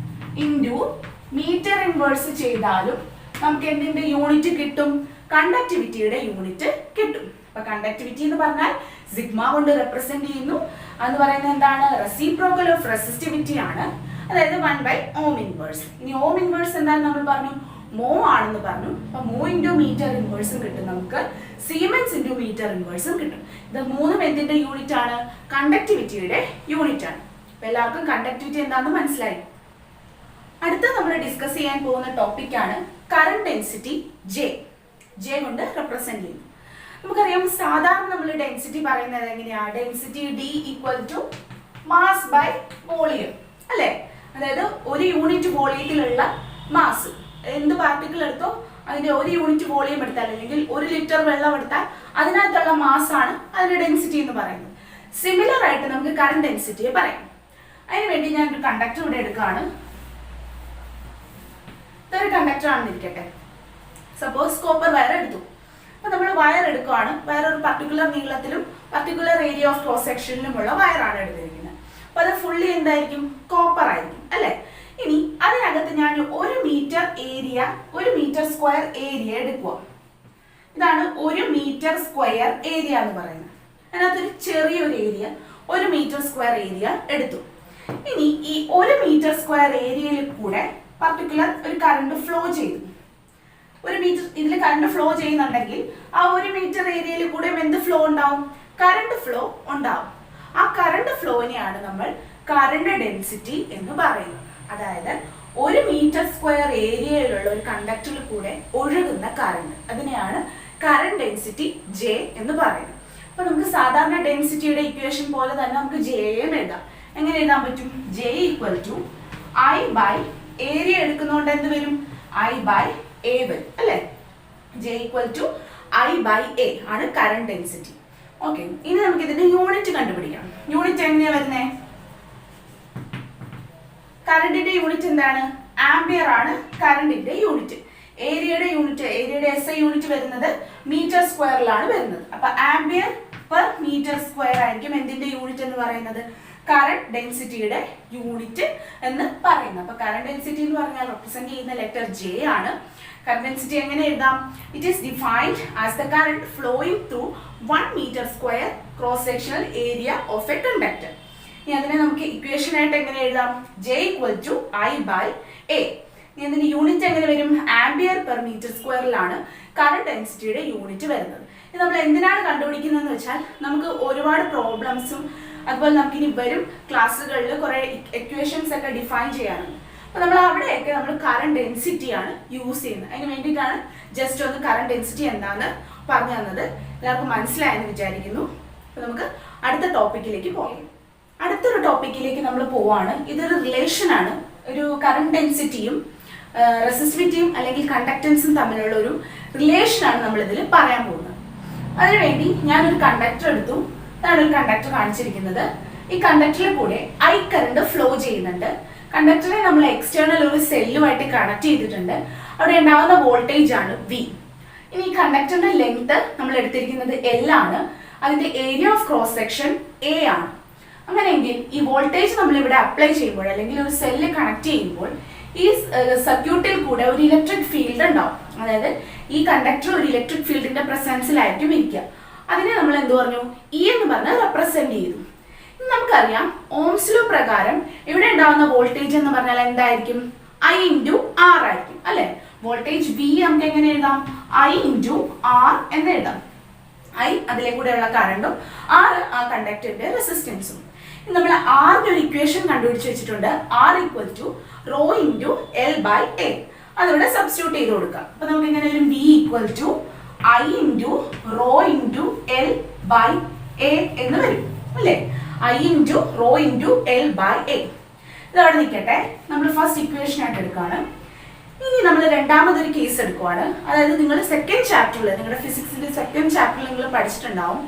ഇൻറ്റു മീറ്റർ ഇൻവേഴ്സ് ചെയ്താലും നമുക്ക് എന്തിന്റെ യൂണിറ്റ് കിട്ടും? കണ്ടക്ടിവിറ്റിയുടെ യൂണിറ്റ് കിട്ടും. അപ്പൊ കണ്ടക്ടിവിറ്റി എന്ന് പറഞ്ഞാൽ സിഗ്മ കൊണ്ട് റെപ്രസെന്റ് ചെയ്യുന്നു. എന്ന് പറയുന്നത് എന്താണ്? റെസിപ്രോക്കൽ ഓഫ് റെസിസ്റ്റിവിറ്റി ആണ്. അതായത് 1/ഓം ഇൻവേഴ്സ്. ഇനി ഓം ഇൻവേഴ്സ് എന്താണെന്ന് നമ്മൾ പറഞ്ഞു? മോ ആണെന്ന് പറഞ്ഞു. അപ്പൊ മോ ഇൻറ്റു മീറ്റർ ഇൻവേഴ്സും കിട്ടും നമുക്ക്, സീമെൻസ് ഇൻറ്റു മീറ്റർ ഇൻവേഴ്സും കിട്ടും. ഇത് മൂന്നും എന്തിന്റെ യൂണിറ്റ് ആണ്? കണ്ടക്ടിവിറ്റിയുടെ യൂണിറ്റ് ആണ്. അപ്പൊ എല്ലാവർക്കും കണ്ടക്ടിവിറ്റി എന്താണെന്ന് മനസ്സിലായി. അടുത്ത നമ്മൾ ഡിസ്കസ് ചെയ്യാൻ പോകുന്ന ടോപ്പിക് ആണ് കറന്റ് ഡെൻസിറ്റി ജെ കൊണ്ട് റെപ്രസെന്റ് ചെയ്യുന്നു. നമുക്കറിയാം സാധാരണ നമ്മൾ ഡെൻസിറ്റി പറയുന്നത് എങ്ങനെയാ? Density D equal to mass by volume അല്ലെ? അതായത് ഒരു യൂണിറ്റ് വോളിയത്തിലുള്ള മാസ്, എന്ത് പാർട്ടിക്കിൾ എടുത്തോ അതിന്റെ ഒരു യൂണിറ്റ് വോളിയം എടുത്താൽ അല്ലെങ്കിൽ 1 ലിറ്റർ വെള്ളം എടുത്താൽ അതിനകത്തുള്ള മാസ് ആണ് അതിന്റെ ഡെൻസിറ്റി എന്ന് പറയുന്നത്. സിമിലർ ആയിട്ട് നമുക്ക് കറന്റ് ഡെൻസിറ്റിയെ പറയാം. അതിനുവേണ്ടി ഞാൻ ഒരു കണ്ടക്ടർ ഇവിടെ എടുക്കുകയാണ്. ഇതൊരു കണ്ടക്ടർ ആണെന്ന് ഇരിക്കട്ടെ. സപ്പോസ് കോപ്പർ വയർ എടുത്തു. അപ്പൊ നമ്മൾ വയർ എടുക്കുകയാണ്. വയർ ഒരു പർട്ടിക്കുലർ നീളത്തിലും പർട്ടിക്കുലർ ഏരിയ ഓഫ് ക്രോസ് സെക്ഷനിലുമുള്ള വയറാണ് എടുത്തിരിക്കുന്നത്. അപ്പൊ അത് ഫുള്ളി എന്തായിരിക്കും? കോപ്പർ ആയിരിക്കും അല്ലെ? ഇനി അതിനകത്ത് ഞാൻ 1 metre area, 1 metre square area എടുക്കുക. ഇതാണ് 1 മീറ്റർ സ്ക്വയർ ഏരിയ എന്ന് പറയുന്നത്. അതിനകത്തൊരു ചെറിയൊരു ഏരിയ 1 മീറ്റർ സ്ക്വയർ ഏരിയ എടുത്തു. ഇനി ഈ 1 മീറ്റർ സ്ക്വയർ ഏരിയയിൽ കൂടെ പർട്ടിക്കുലർ ഒരു കറണ്ട് ഫ്ലോ ചെയ്തു. 1 മീറ്റർ ഇതിൽ കറണ്ട് ഫ്ലോ ചെയ്യുന്നുണ്ടെങ്കിൽ ആ 1 മീറ്റർ ഏരിയയിൽ കൂടെ എന്ത് ഫ്ലോ ഉണ്ടാവും? കറണ്ട് ഫ്ലോ ഉണ്ടാവും. ആ കറണ്ട് ഫ്ലോനെയാണ് നമ്മൾ കറണ്ട് ഡെൻസിറ്റി എന്ന് പറയുന്നത്. അതായത് 1 മീറ്റർ സ്ക്വയർ ഏരിയയിലുള്ള ഒരു കണ്ടക്ടറിൽ കൂടെ ഒഴുകുന്ന കറണ്ട്, അതിനെയാണ് കറണ്ട് ഡെൻസിറ്റി J എന്ന് പറയുന്നത്. അപ്പൊ നമുക്ക് സാധാരണ ഡെൻസിറ്റിയുടെ ഇക്വേഷൻ പോലെ തന്നെ നമുക്ക് ജെയും എഴുതാം. എങ്ങനെ എഴുതാൻ പറ്റും? J equal to I by area എടുക്കുന്നതുകൊണ്ട് എന്ത് വരും? I ബൈ A വരും അല്ലേ? J equal to I by A ആണ് കറണ്ട് ഡെൻസിറ്റി. ഓക്കെ, ഇനി നമുക്ക് ഇതിന്റെ യൂണിറ്റ് കണ്ടുപിടിക്കാം. യൂണിറ്റ് എങ്ങനെയാ വരുന്നേ? കറണ്ടിന്റെ യൂണിറ്റ് എന്താണ്? ആംപിയർ ആണ് കറണ്ടിന്റെ യൂണിറ്റ്. ഏരിയയുടെ യൂണിറ്റ്, ഏരിയയുടെ SI യൂണിറ്റ് വരുന്നത് മീറ്റർ സ്ക്വയറിലാണ് വരുന്നത്. അപ്പൊ ആംപിയർ പെർ മീറ്റർ സ്ക്വയർ ആയിരിക്കും എന്തിന്റെ യൂണിറ്റ് എന്ന് പറയുന്നത്? കറണ്ട് ഡെൻസിറ്റിയുടെ യൂണിറ്റ് എന്ന് പറയുന്നത്. അപ്പൊ കറണ്ട് ഡെൻസിറ്റി എന്ന് പറഞ്ഞാൽ റെപ്രസെന്റ് ചെയ്യുന്ന ലെറ്റർ J ആണ്. കറണ്ട് ഡെൻസിറ്റി എങ്ങനെ എഴുതാം? It is defined as the current flowing through 1 metre square cross sectional area of a conductor. ഇനി അതിനെ നമുക്ക് ഇക്വേഷൻ ആയിട്ട് എങ്ങനെ എഴുതാം? J equal to I by A. ഇനി അതിന്റെ യൂണിറ്റ് എങ്ങനെ വരും? ആംപിയർ പെർ മീറ്റർ സ്ക്വയറിലാണ് കറണ്ട് ഡെൻസിറ്റിയുടെ യൂണിറ്റ് വരുന്നത്. ഇത് നമ്മൾ എന്തിനാണ് കണ്ടുപിടിക്കുന്നതെന്ന് വെച്ചാൽ നമുക്ക് ഒരുപാട് പ്രോബ്ലംസും അതുപോലെ നമുക്കിനി വരും ക്ലാസ്സുകളിൽ കുറെ ഇക്വേഷൻസ് ഒക്കെ ഡിഫൈൻ ചെയ്യാനുണ്ട്. അപ്പൊ നമ്മൾ അവിടെയൊക്കെ നമ്മൾ കറണ്ട് ഡെൻസിറ്റിയാണ് യൂസ് ചെയ്യുന്നത്. അതിന് വേണ്ടിയിട്ടാണ് ജസ്റ്റ് ഒന്ന് കറണ്ട് ഡെൻസിറ്റി എന്താന്ന് പറഞ്ഞു തന്നത്. എല്ലാവർക്കും മനസ്സിലായെന്ന് വിചാരിക്കുന്നു. അപ്പൊ നമുക്ക് അടുത്ത ടോപ്പിക്കിലേക്ക് പോകാം. അടുത്തൊരു ടോപ്പിക്കിലേക്ക് നമ്മൾ പോവാണ്. ഇതൊരു റിലേഷൻ ആണ്. ഒരു കറണ്ട് ഡെൻസിറ്റിയും റെസിസ്റ്റിവിറ്റിയും അല്ലെങ്കിൽ കണ്ടക്ടൻസും തമ്മിലുള്ള ഒരു റിലേഷനാണ് നമ്മൾ ഇതിൽ പറയാൻ പോകുന്നത്. അതിനുവേണ്ടി ഞാനൊരു കണ്ടക്ടർ എടുത്തു. അതാണ് ഒരു കണ്ടക്ടർ കാണിച്ചിരിക്കുന്നത്. ഈ കണ്ടക്ടറിൽ കൂടെ I കറണ്ട് ഫ്ലോ ചെയ്യുന്നുണ്ട്. കണ്ടക്ടറെ നമ്മൾ എക്സ്റ്റേണൽ ഒരു സെല്ലുമായിട്ട് കണക്ട് ചെയ്തിട്ടുണ്ട്. അവിടെ ഉണ്ടാകുന്ന വോൾട്ടേജ് ആണ് V. ഇനി ഈ കണ്ടക്ടറിന്റെ ലെങ്ത് നമ്മൾ എടുത്തിരിക്കുന്നത് L ആണ്. അതിന്റെ area of cross section A ആണ്. അങ്ങനെയെങ്കിൽ ഈ വോൾട്ടേജ് നമ്മൾ ഇവിടെ അപ്ലൈ ചെയ്യുമ്പോൾ അല്ലെങ്കിൽ ഒരു സെല്ല് കണക്ട് ചെയ്യുമ്പോൾ ഈ സർക്യൂട്ടിൽ കൂടെ ഒരു ഇലക്ട്രിക് ഫീൽഡ് ഉണ്ടാവും. അതായത് ഈ കണ്ടക്ടർ ഒരു ഇലക്ട്രിക് ഫീൽഡിന്റെ പ്രസൻസിലായിരിക്കും ഇരിക്കുക. അതിനെ നമ്മൾ എന്ത് പറഞ്ഞു? E എന്ന് പറഞ്ഞ് റെപ്രസെന്റ് ചെയ്തു. നമുക്കറിയാം ഓംസ് ലോ പ്രകാരം ഇവിടെ ഉണ്ടാവുന്ന വോൾട്ടേജ് എന്ന് പറഞ്ഞാൽ എന്തായിരിക്കും? I ഇൻറ്റു R ആയിരിക്കും അല്ലെ? വോൾട്ടേജ് V നമുക്ക് എങ്ങനെ എഴുതാം? I ഇൻറ്റു R എന്ന് എഴുതാം. I അതിലെ കൂടെയുള്ള കറണ്ടും R ആ കണ്ടക്ടറിന്റെ റെസിസ്റ്റൻസും. നമ്മൾ ആറിന്റെ ഒരു ഇക്വേഷൻ കണ്ടുപിടിച്ച് വെച്ചിട്ടുണ്ട്. R equal to rho into L by A. അതിവിടെ സബ്സ്റ്റിറ്റ്യൂട്ട് ചെയ്ത് കൊടുക്കാം. അപ്പൊ നമുക്ക് എങ്ങനെ വരും? V equal to I into rho into L by A എന്ന് വരും അല്ലേ? I into rho into L by A. ഇതവിടെ നിൽക്കട്ടെ. നമ്മൾ ഫസ്റ്റ് ഇക്വേഷൻ ആയിട്ട് എടുക്കുകയാണ്. ഇനി നമ്മൾ രണ്ടാമതൊരു കേസ് എടുക്കുവാണ്. അതായത് നിങ്ങൾ സെക്കൻഡ് ചാപ്റ്ററിൽ, നിങ്ങളുടെ ഫിസിക്സിന്റെ സെക്കൻഡ് ചാപ്റ്ററിൽ നിങ്ങൾ പഠിച്ചിട്ടുണ്ടാവും.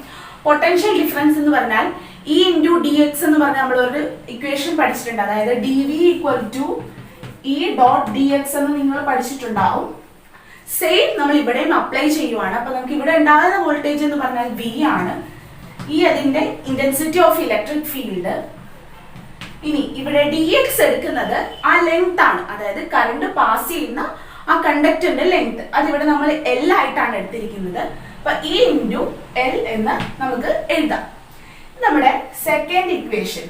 പൊട്ടൻഷ്യൽ ഡിഫറൻസ് എന്ന് പറഞ്ഞാൽ E ഇൻറ്റു ഡി എക്സ് എന്ന് പറഞ്ഞാൽ നമ്മളൊരു ഇക്വേഷൻ പഠിച്ചിട്ടുണ്ട്. അതായത് dV equal to E dot D X എന്ന് നിങ്ങൾ പഠിച്ചിട്ടുണ്ടാവും. സെയിം നമ്മൾ ഇവിടെയും അപ്ലൈ ചെയ്യുവാണ്. അപ്പൊ നമുക്ക് ഇവിടെ ഉണ്ടാകുന്ന വോൾട്ടേജ് എന്ന് പറഞ്ഞാൽ V ആണ്. ഈ അതിന്റെ ഇന്റൻസിറ്റി ഓഫ് ഇലക്ട്രിക് ഫീൽഡ്. ഇനി ഇവിടെ dx എടുക്കുന്നത് ആ ലെങ്ത് ആണ്. അതായത് കറണ്ട് പാസ് ചെയ്യുന്ന ആ കണ്ടക്ടറിന്റെ ലെങ്ത്. അതിവിടെ നമ്മൾ L ആയിട്ടാണ് എടുത്തിരിക്കുന്നത്. അപ്പൊ E ഇൻറ്റു L എന്ന് നമുക്ക് എഴുതാം. നമ്മുടെ സെക്കൻഡ് ഇക്വേഷൻ.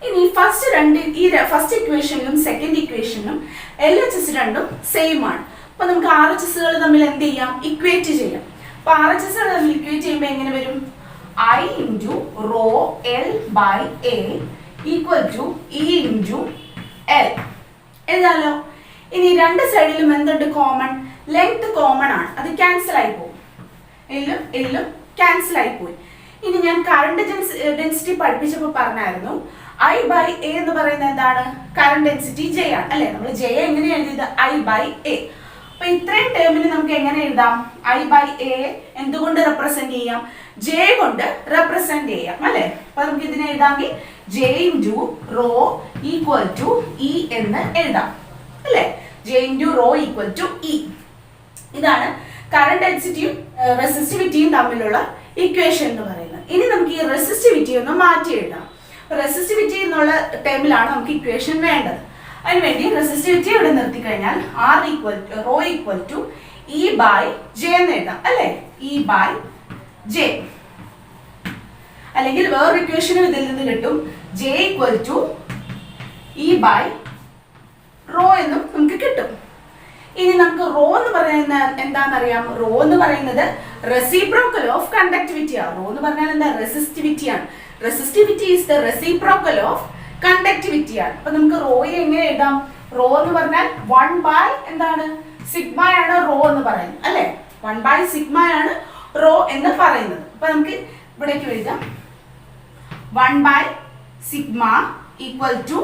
ഇനി ഫസ്റ്റ് ഇക്വേഷനിലും സെക്കൻഡ് ഇക്വേഷനിലും LHS രണ്ടും സെയിം ആണ്. അപ്പൊ നമുക്ക് RHSകൾ തമ്മിൽ എന്ത് ചെയ്യാം? ഇക്വേറ്റ് ചെയ്യാം. അപ്പൊ RHSകൾ തമ്മിൽ ഇക്വേറ്റ് ചെയ്യുമ്പോൾ എങ്ങനെ വരും? I into rho L by A equal to E into L എഴുതാലോ. ഇനി രണ്ട് സൈഡിലും എന്തുണ്ട് കോമൺ? ലെങ്ത് കോമൺ ആണ്. അത് ക്യാൻസൽ ആയി പോകും. എല്ലും ക്യാൻസൽ ആയി പോയി. ഇനി ഞാൻ കറണ്ട് ഡെൻസിറ്റി പഠിപ്പിച്ചപ്പോൾ പറഞ്ഞായിരുന്നു I ബൈ A എന്ന് പറയുന്നത് എന്താണ്? കറണ്ട് ഡെൻസിറ്റി J ആണ് അല്ലെ? നമ്മൾ J എങ്ങനെ എഴുതിയത്? I by A. അപ്പൊ ഇത്രയും ടേമിന് നമുക്ക് എങ്ങനെ എഴുതാം? I ബൈ A എന്തുകൊണ്ട് റെപ്രസെന്റ് ചെയ്യാം? J കൊണ്ട് റെപ്രസെന്റ് ചെയ്യാം അല്ലെ? അപ്പൊ നമുക്ക് ഇതിനെ എഴുതാമെങ്കിൽ J into rho equal to E എന്ന് എഴുതാം അല്ലെ? J into rho equal to E. ഇതാണ് കറണ്ട് ഡെൻസിറ്റിയും റെസിസ്റ്റിവിറ്റിയും തമ്മിലുള്ള ഇക്വേഷൻ എന്ന് പറയുന്നത്. ഇനി നമുക്ക് ഈ റെസിസ്റ്റിവിറ്റി ഒന്ന് മാറ്റി എഴുതാം. റെസിസ്റ്റിവിറ്റി എന്നുള്ള ടേമിലാണ് നമുക്ക് ഇക്വേഷൻ വേണ്ടത്. അതിനുവേണ്ടി റെസിസ്റ്റിവിറ്റി ഇവിടെ നിർത്തി കഴിഞ്ഞാൽ rho equal to E by J എന്ന് എഴുതാം അല്ലേ, ഇ ബൈ ജെ. അല്ലെങ്കിൽ വേറൊരു ഇക്വേഷനും ഇതിൽ നിന്ന് കിട്ടും, J equal to E by rho എന്നും നമുക്ക് കിട്ടും. ഇനി നമുക്ക് റോ എന്ന് പറയുന്നത് എന്താണെന്നറിയാം. റോ എന്ന് പറയുന്നത് റെസിപ്രോക്കൽ ഓഫ് കണ്ടക്ടിവിറ്റി ആണ്. റോ എന്ന് പറഞ്ഞാൽ എന്താ, റെസിസ്റ്റിവിറ്റി ആണ്. Resistivity is the reciprocal of conductivity ആണ്. അപ്പൊ നമുക്ക് റോയെ എങ്ങനെ എഴുതാം? റോ എന്ന് പറഞ്ഞാൽ 1 ബൈ എന്താണ്, സിഗ്മ ആണ് റോ എന്ന് പറയുന്നത് അല്ലെ. 1 ബൈ സിഗ്മ ആണ് റോ എന്ന് പറയുന്നത്. അപ്പൊ നമുക്ക് ഇവിടേക്ക് എഴുതാം 1 by sigma equal to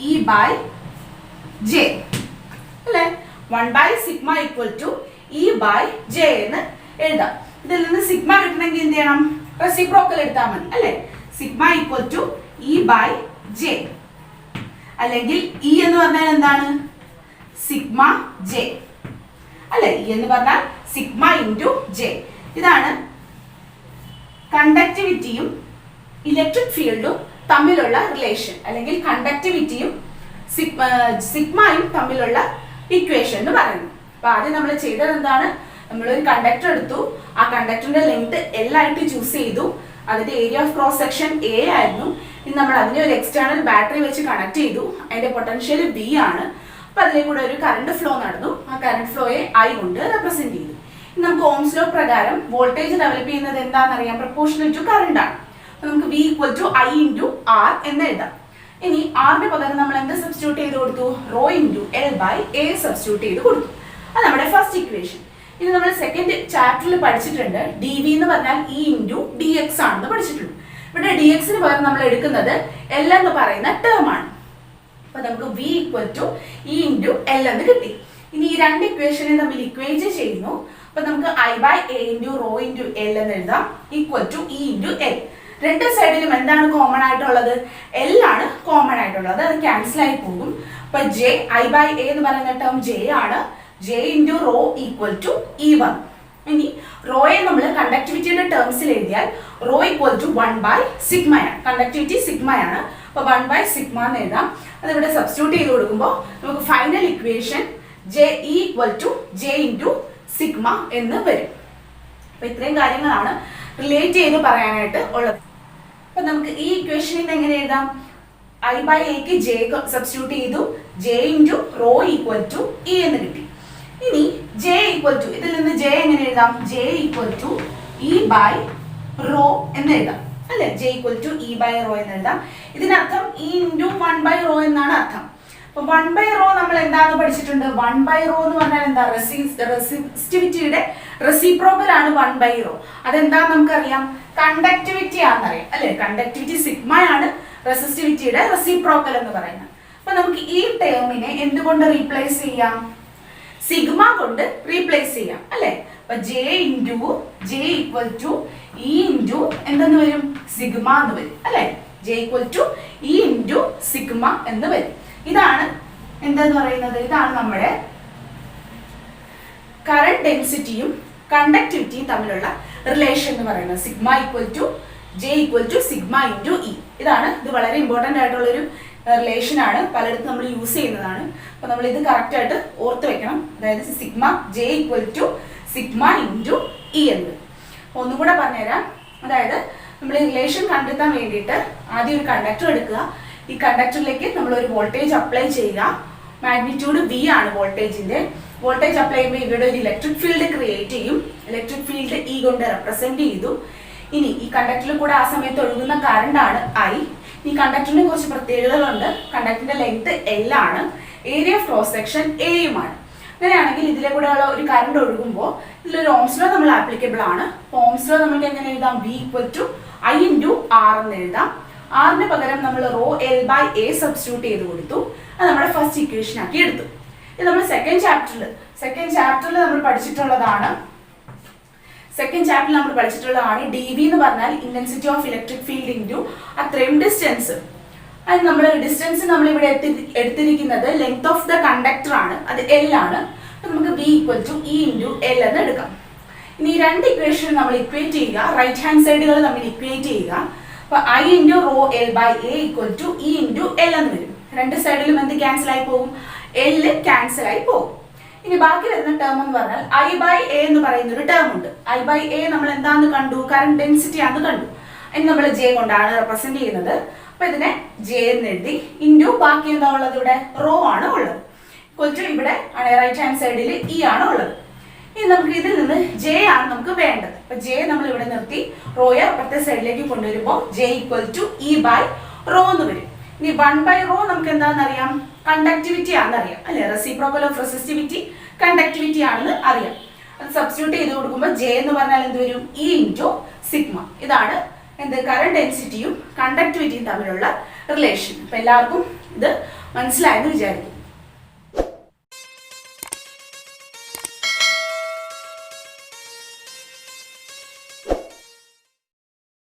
E by J അല്ലെ. 1 by sigma equal to E by J എന്ന് എഴുതാം. ഇതിൽ നിന്ന് സിഗ്മ കിട്ടണമെങ്കിൽ എന്ത് ചെയ്യണം, റെസിപ്രോക്കൽ എടുത്താൽ മതി അല്ലെ. Sigma equal to E by J, അല്ലെങ്കിൽ ഇ എന്ന് പറഞ്ഞാൽ എന്താണ്, സിഗ്മ ജെ അല്ലെ. ഇ എന്ന് പറഞ്ഞാൽ സിഗ്മ ഇൻറ്റു ജെ. ഇതാണ് കണ്ടക്ടിവിറ്റിയും ഇലക്ട്രിക് ഫീൽഡും തമ്മിലുള്ള റിലേഷൻ, അല്ലെങ്കിൽ കണ്ടക്ടിവിറ്റിയും സിഗ്മയും തമ്മിലുള്ള ഇക്വേഷൻ എന്ന് പറയുന്നു. അപ്പൊ ആദ്യം നമ്മൾ ചെയ്തത് എന്താണ്, നമ്മളൊരു കണ്ടക്ടർ എടുത്തു, ആ കണ്ടക്ടറിന്റെ ലെങ്ത് L ആയിട്ട് ചൂസ് ചെയ്തു, അതിന്റെ area of cross section A ആയിരുന്നു. ഇനി നമ്മൾ അതിനെ ഒരു എക്സ്റ്റേണൽ ബാറ്ററി വെച്ച് കണക്ട് ചെയ്തു, അതിന്റെ പൊട്ടൻഷ്യൽ V ആണ്. അപ്പൊ അതിലേക്ക് കൂടെ ഒരു കറണ്ട് ഫ്ലോ നടന്നു, ആ കറണ്ട് ഫ്ലോയെ I കൊണ്ട് റെപ്രസെന്റ് ചെയ്തു. ഇനി നമുക്ക് ഓംസ് ലോ പ്രകാരം വോൾട്ടേജ് ഡെവലപ്പ് ചെയ്യുന്നത് എന്താണെന്നറിയാം, പ്രൊപ്പോർഷണൽ ടു കറണ്ട് ആണ്. അപ്പൊ നമുക്ക് V equal to I into R എന്ന് എഴുതാം. ഇനി ആറിന് പകരം നമ്മൾ എന്ത് സബ്സ്റ്റിറ്റ്യൂട്ട് ചെയ്ത് കൊടുത്തു, rho into L by A substitute ചെയ്ത് കൊടുത്തു. അത് നമ്മുടെ ഫസ്റ്റ് ഇക്വേഷൻ. ഇനി നമ്മൾ സെക്കൻഡ് ചാപ്റ്ററിൽ പഠിച്ചിട്ടുണ്ട്, ഡി വി എന്ന് പറഞ്ഞാൽ ഇ ഇൻറ്റു ഡി എക്സ് ആണെന്ന് പഠിച്ചിട്ടുണ്ട്. ഇവിടെ ഡി എക്സിന് പകരം നമ്മൾ എടുക്കുന്നത് എൽ എന്ന് പറയുന്ന ടേം ആണ്. അപ്പൊ നമുക്ക് V equal to E into L എന്ന് കിട്ടി. ഇനി ഈ രണ്ട് ഇക്വേഷനെ തമ്മിൽ ഇക്വേറ്റ് ചെയ്യുന്നു. അപ്പൊ നമുക്ക് I by A into rho into L എന്ന് എഴുതാം, equal to E into L. രണ്ട് സൈഡിലും എന്താണ് കോമൺ ആയിട്ടുള്ളത്, എൽ ആണ് കോമൺ ആയിട്ടുള്ളത്, അത് ക്യാൻസൽ ആയി പോകും. അപ്പൊ ജെ ഐ ബൈ എ എന്ന് പറയുന്ന ടേം ജെ ആണ്, J into rho equal to E one. ഇനി റോയെ നമ്മൾ കണ്ടക്ടിവിറ്റിയുടെ ടേംസിൽ എഴുതിയാൽ റോ ഈക്വൽ ടു 1 ബൈ സിഗ്മയാണ്, കണ്ടക്ടിവിറ്റി സിഗ്മയാണ്. അപ്പൊ 1 ബൈ സിഗ്മ എന്ന് എഴുതാം. അതിവിടെ സബ്സ്റ്റിറ്റ്യൂട്ട് ചെയ്ത് കൊടുക്കുമ്പോൾ നമുക്ക് final equation J equal to J into sigma എന്ന് വരും. അപ്പൊ ഇത്രയും കാര്യങ്ങളാണ് റിലേറ്റ് ചെയ്ത് പറയാനായിട്ട് ഉള്ളത്. അപ്പൊ നമുക്ക് ഈ ഇക്വേഷനിൽ എങ്ങനെ എഴുതാം, ഐ ബൈ എക്ക് ജെ സബ്സ്റ്റിറ്റ്യൂട്ട് ചെയ്തു, J into rho equal to E എന്ന് കിട്ടി. ഇനി ജെ ഈക്വൽ ടു, ഇതിൽ നിന്ന് ജെ എങ്ങനെ എഴുതാം, J equal to E by rho എന്ന് എഴുതാം അല്ലെ. J equal to E by rho എന്ന് എഴുതാം. ഇതിനർത്ഥം ഇ ഇൻറ്റു 1 ബൈ റോ എന്നാണ് അർത്ഥം. അപ്പൊ 1 ബൈ റോ നമ്മൾ എന്താണെന്ന് പഠിച്ചിട്ടുണ്ട്, 1 ബൈ റോ എന്ന് പറഞ്ഞാൽ എന്താ, റെസിസ്റ്റിവിറ്റിയുടെ റെസിപ്രോക്കൽ ആണ് 1 ബൈ റോ. അതെന്താന്ന് നമുക്കറിയാം, കണ്ടക്ടിവിറ്റി ആണെന്നറിയാം അല്ലെ. കണ്ടക്ടിവിറ്റി സിഗ്മയാണ്, റെസിസ്റ്റിവിറ്റിയുടെ റെസിപ്രോക്കൽ എന്ന് പറയുന്നത്. അപ്പൊ നമുക്ക് ഈ ടേമിനെ എന്തുകൊണ്ട് റീപ്ലേസ് ചെയ്യാം, സിഗ്മ കൊണ്ട് റീപ്ലേസ് ചെയ്യാം അല്ലെ. അപ്പൊ J into J equal to E into എന്തെന്ന് വരും, സിഗ്മ എന്ന് വരും അല്ലെ. ജെ ഈക്വൽ ടു ഇ ഇൻറ്റു സിഗ്മ എന്ന് വരും. ഇതാണ് എന്തെന്ന് പറയുന്നത്, ഇതാണ് നമ്മുടെ കറന്റ് ഡെൻസിറ്റിയും കണ്ടക്ടിവിറ്റിയും തമ്മിലുള്ള റിലേഷൻ എന്ന് പറയുന്നത്. Sigma equal to J equal to sigma into E. ഇതാണ്, ഇത് വളരെ ഇമ്പോർട്ടൻ്റ് ആയിട്ടുള്ളൊരു റിലേഷൻ ആണ്, പലയിടത്തും നമ്മൾ യൂസ് ചെയ്യുന്നതാണ്. അപ്പൊ നമ്മൾ ഇത് കറക്റ്റ് ആയിട്ട് ഓർത്ത് വെക്കണം. അതായത് sigma J equal to sigma into E എന്ന്. ഒന്നും കൂടെ പറഞ്ഞുതരാം. അതായത് നമ്മൾ ഈ റിലേഷൻ കണ്ടെത്താൻ വേണ്ടിയിട്ട് ആദ്യം ഒരു കണ്ടക്ടർ എടുക്കുക, ഈ കണ്ടക്ടറിലേക്ക് നമ്മൾ ഒരു വോൾട്ടേജ് അപ്ലൈ ചെയ്യുക. മാഗ്നിറ്റ്യൂഡ് വി ആണ് വോൾട്ടേജിന്റെ. വോൾട്ടേജ് അപ്ലൈ ചെയ്യുമ്പോൾ ഇവിടെ ഒരു ഇലക്ട്രിക് ഫീൽഡ് ക്രിയേറ്റ് ചെയ്യും. ഇലക്ട്രിക് ഫീൽഡ് ഇ കൊണ്ട് റെപ്രസെന്റ് ചെയ്തു. ഇനി ഈ കണ്ടക്ടറിൽ കൂടെ ആ സമയത്ത് ഒഴുകുന്ന കറണ്ട് ആണ് ഐ. ഈ കണ്ടക്ടറിന് കുറച്ച് പ്രത്യേകതകളുണ്ട്. കണ്ടക്ടറിന്റെ ലെങ്ത് എൽ ആണ്, ഏരിയ ഓഫ് ക്രോസ് സെക്ഷൻ എയുമാണ്. അങ്ങനെയാണെങ്കിൽ ഇതിലെ കൂടെ ഉള്ള ഒരു കറണ്ട് ഒഴുകുമ്പോൾ ഇതിലൊരു ഓംസ് ലോ നമ്മൾ ആപ്ലിക്കബിൾ ആണ്. ഓംസ് ലോ നമുക്ക് എങ്ങനെ എഴുതാം, V equal to I into R എന്ന് എഴുതാം. ആറിന് പകരം നമ്മൾ rho L by A substitute ചെയ്ത് കൊടുത്തു. അത് നമ്മുടെ ഫസ്റ്റ് ഇക്വേഷൻ ആക്കി എടുത്തു. ഇത് നമ്മൾ സെക്കൻഡ് ചാപ്റ്ററിൽ നമ്മൾ പഠിച്ചിട്ടുള്ളതാണ്. ഡി വി എന്ന് പറഞ്ഞാൽ intensity of electric field into അത്രയും ഡിസ്റ്റൻസ്. അത് നമ്മൾ ഡിസ്റ്റൻസ് നമ്മൾ ഇവിടെ എടുത്തിരിക്കുന്നത് ലെങ്ത് ഓഫ് ദ കണ്ടക്ടർ ആണ്, അത് എൽ ആണ്. അപ്പൊ നമുക്ക് V equal to E into L എന്ന് എടുക്കാം. ഇനി ഈ രണ്ട് ഇക്വേഷൻ നമ്മൾ ഇക്വേറ്റ് ചെയ്യുക, റൈറ്റ് ഹാൻഡ് സൈഡുകൾ നമ്മൾ ഇക്വേറ്റ് ചെയ്യുക. അപ്പൊ I into rho L by A equal to E into L എന്ന് വരും. രണ്ട് സൈഡിലും എന്ത് ക്യാൻസൽ ആയി പോകും? എൽ ക്യാൻസൽ ആയി പോകും. ഇനി ബാക്കി വരുന്ന ടേം എന്ന് പറഞ്ഞാൽ I ബൈ എ എന്ന് പറയുന്ന ഒരു ടേം ഉണ്ട്. I ബൈ എ നമ്മൾ എന്താന്ന് കണ്ടു? കറന്റ് ഡെൻസിറ്റി ആണെന്ന് കണ്ടു. ഇനി നമ്മൾ ജെ കൊണ്ടാണ് റെപ്രസെന്റ് ചെയ്യുന്നത്. അപ്പൊ ഇതിനെ ജെ എന്ന് എഴുതി ഇൻറ്റു ബാക്കി എന്താ ഉള്ളത്? ഇവിടെ റോ ആണ് ഉള്ളത്. ഈക്വൽ ടു ഇവിടെ റൈറ്റ് ഹാൻഡ് സൈഡിൽ ഇ ആണ് ഉള്ളത്. ഇനി നമുക്ക് ഇതിൽ നിന്ന് ജെ ആണ് നമുക്ക് വേണ്ടത്. അപ്പൊ ജെ നമ്മൾ ഇവിടെ നിർത്തി റോയെ അപ്പുറത്തെ സൈഡിലേക്ക് കൊണ്ടുവരുമ്പോൾ J equal to E by rho എന്ന് വരും. ഇനി 1 ബൈ റോ നമുക്ക് എന്താണെന്ന് അറിയാം? കണ്ടക്ടിവിറ്റി ആണെന്ന് അറിയാം അല്ലെ? റെസിപ്രോക്കൽ ഓഫ് റെസിസ്റ്റിവിറ്റി കണ്ടക്ടിവിറ്റി ആണെന്ന് അറിയാം. അത് സബ്സ്റ്റിറ്റ്യൂട്ട് ചെയ്ത് കൊടുക്കുമ്പോൾ ജെ എന്ന് പറഞ്ഞാൽ എന്ത് വരും? ഇ ഇൻറ്റു സിഗ്മ. ഇതാണ് എന്ത്? കറന്റ് ഡെൻസിറ്റിയും കണ്ടക്ടിവിറ്റിയും തമ്മിലുള്ള റിലേഷൻ. അപ്പൊ എല്ലാവർക്കും ഇത് മനസ്സിലായെന്ന് വിചാരിക്കും.